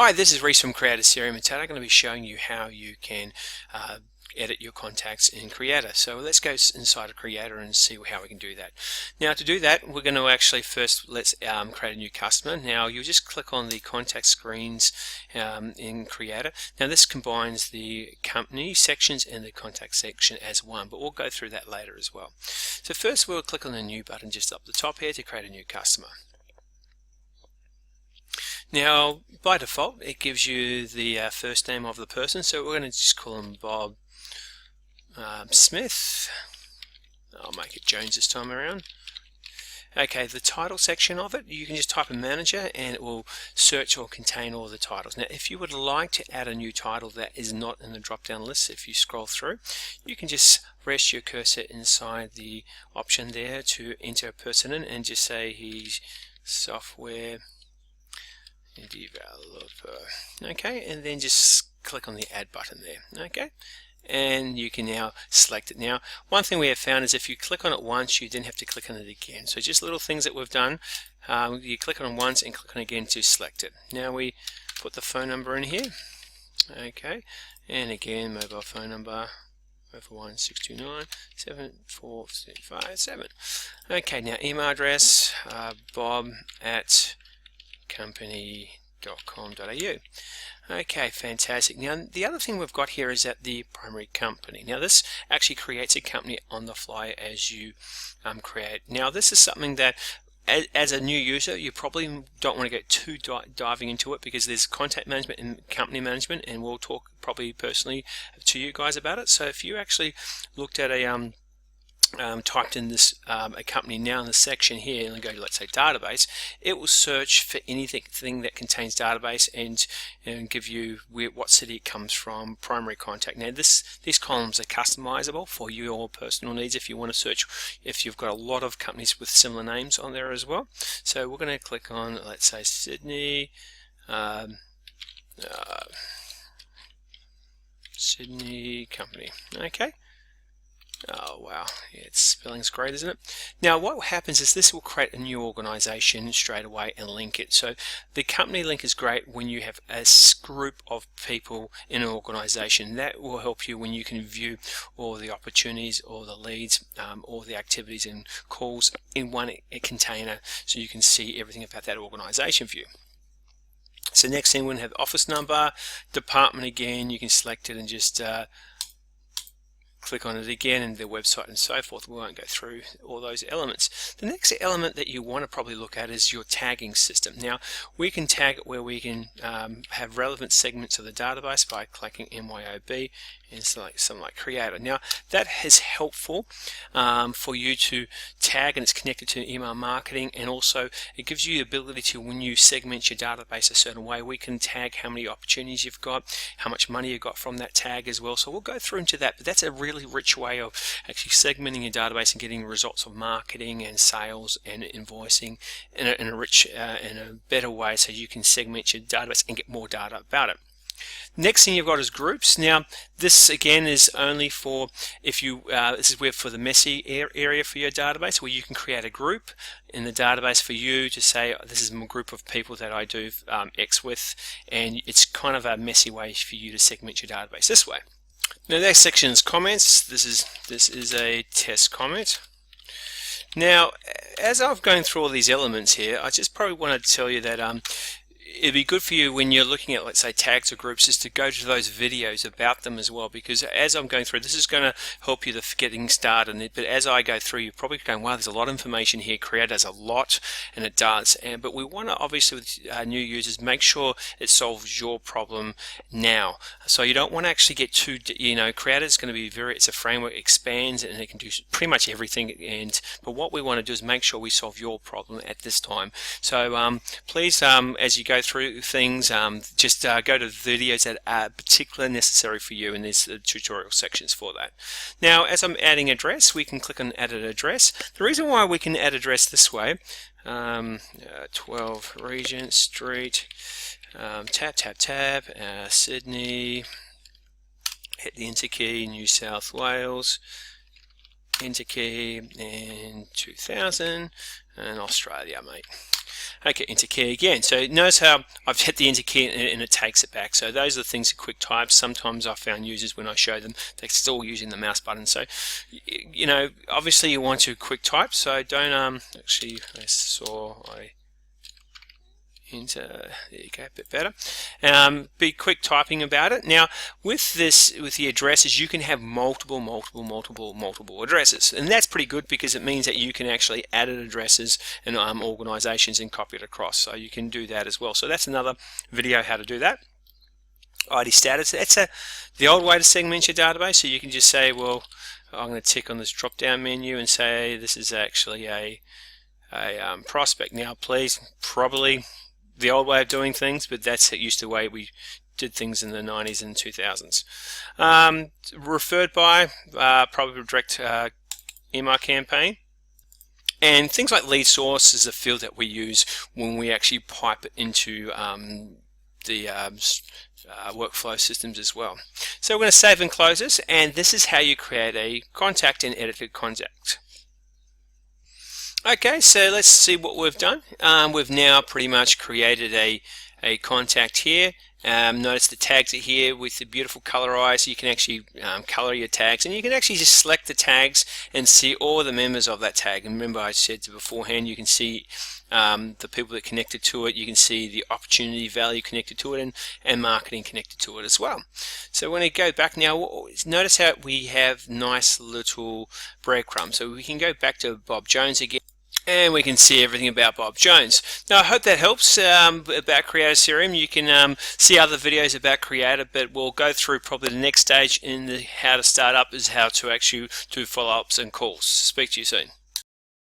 Hi, this is Reese from CreataCRM, and today I'm going to be showing you how you can edit your contacts in Creata. So let's go inside of Creata and see how we can do that. Now to do that, we're going to actually first let's create a new customer. Now you'll just click on the contact screens in Creata. Now this combines the company sections and the contact section as one, but we'll go through that later as well. So first we'll click on the new button just up the top here to create a new customer. Now, by default, it gives you the first name of the person, so we're going to just call him Bob Smith. I'll make it Jones this time around. Okay, the title section of it, you can just type in manager and it will search or contain all the titles. Now, if you would like to add a new title that is not in the drop-down list, if you scroll through, you can just rest your cursor inside the option there to enter a person in and just say he's software developer. Okay, and then just click on the add button there. Okay, and you can now select it. Now, one thing we have found is if you click on it once, you then have to click on it again. So just little things that we've done. You click on it once and click on it again to select it. Now we put the phone number in here. Okay, and again mobile phone number 041-629-74657. Okay, now email address bob@company.com.au. Okay, fantastic. Now the other thing we've got here is that the primary company. Now this actually creates a company on the fly as you create. Now this is something that as a new user you probably don't want to get too diving into it, because there's contact management and company management, and we'll talk probably personally to you guys about it. So if you actually looked at a typed in this a company now in the section here and go to, let's say, database, it will search for anything that contains database and give you what city it comes from, primary contact. Now these columns are customizable for your personal needs if you want to search if you've got a lot of companies with similar names on there as well. So we're going to click on, let's say, Sydney Sydney company. Okay. Oh wow, yeah, its spelling's great, isn't it? Now what happens is this will create a new organization straight away and link it. So the company link is great when you have a group of people in an organization. That will help you when you can view all the opportunities, all the leads, all the activities and calls in one container, so you can see everything about that organization view. So next thing, we're going to have office number, department. Again, you can select it and just click on it again, and their website and so forth. We won't go through all those elements. The next element that you want to probably look at is your tagging system. Now we can tag it where we can have relevant segments of the database by clicking MYOB and select something like Creator. Now that is helpful for you to tag, and it's connected to email marketing, and also it gives you the ability to, when you segment your database a certain way, we can tag how many opportunities you've got, how much money you got from that tag as well. So we'll go through into that, but that's a really rich way of actually segmenting your database and getting results of marketing and sales and invoicing in a rich in a better way, so you can segment your database and get more data about it. Next thing you've got is groups. Now this again is only for if you this is where for the messy area for your database, where you can create a group in the database for you to say, this is a group of people that I do X with, and it's kind of a messy way for you to segment your database this way. Now the next section is comments. This is a test comment. Now as I've gone through all these elements here, I just probably want to tell you that it'd be good for you when you're looking at, let's say, tags or groups, is to go to those videos about them as well, because as I'm going through, this is going to help you to getting started. But as I go through, you're probably going, wow, there's a lot of information here. Create does a lot, and it does. But we want to, obviously, with new users, make sure it solves your problem now. So you don't want to actually get too, Creator is going to be it's a framework, expands, and it can do pretty much everything. But what we want to do is make sure we solve your problem at this time. So please, as you go through things, just go to videos that are particularly necessary for you, and there's tutorial sections for that. Now as I'm adding address, we can click on edit address. The reason why we can add address this way, 12 Regent Street, tab, Sydney, hit the enter key, New South Wales, enter key, and 2000, and Australia, mate. Okay, enter key again. So notice how I've hit the enter key and it takes it back. So those are the things of quick types. Sometimes I found users when I show them, they're still using the mouse button. So, you know, obviously you want to quick type. So don't actually I saw I enter, there you go, a bit better. Be quick typing about it. Now with this, with the addresses, you can have multiple addresses, and that's pretty good because it means that you can actually add addresses and organizations and copy it across, so you can do that as well. So that's another video how to do that. ID status, that's the old way to segment your database. So you can just say, well, I'm going to tick on this drop down menu and say this is actually a prospect. Now please, probably the old way of doing things, but that's used to the way we did things in the 90s and 2000s. Referred by, probably direct email campaign. And things like lead source is a field that we use when we actually pipe it into the workflow systems as well. So we're going to save and close this, and this is how you create a contact and edit a contact. Okay, so let's see what we've done. We've now pretty much created a contact here. Notice the tags are here with the beautiful color eyes. You can actually color your tags, and you can actually just select the tags and see all the members of that tag. And remember, I said beforehand, you can see the people that connected to it. You can see the opportunity value connected to it, and marketing connected to it as well. So when I go back now, notice how we have nice little breadcrumbs. So we can go back to Bob Jones again, and we can see everything about Bob Jones. Now I hope that helps about CreataCRM. You can see other videos about Creata, but we'll go through probably the next stage in the how to start up is how to actually do follow-ups and calls. Speak to you soon.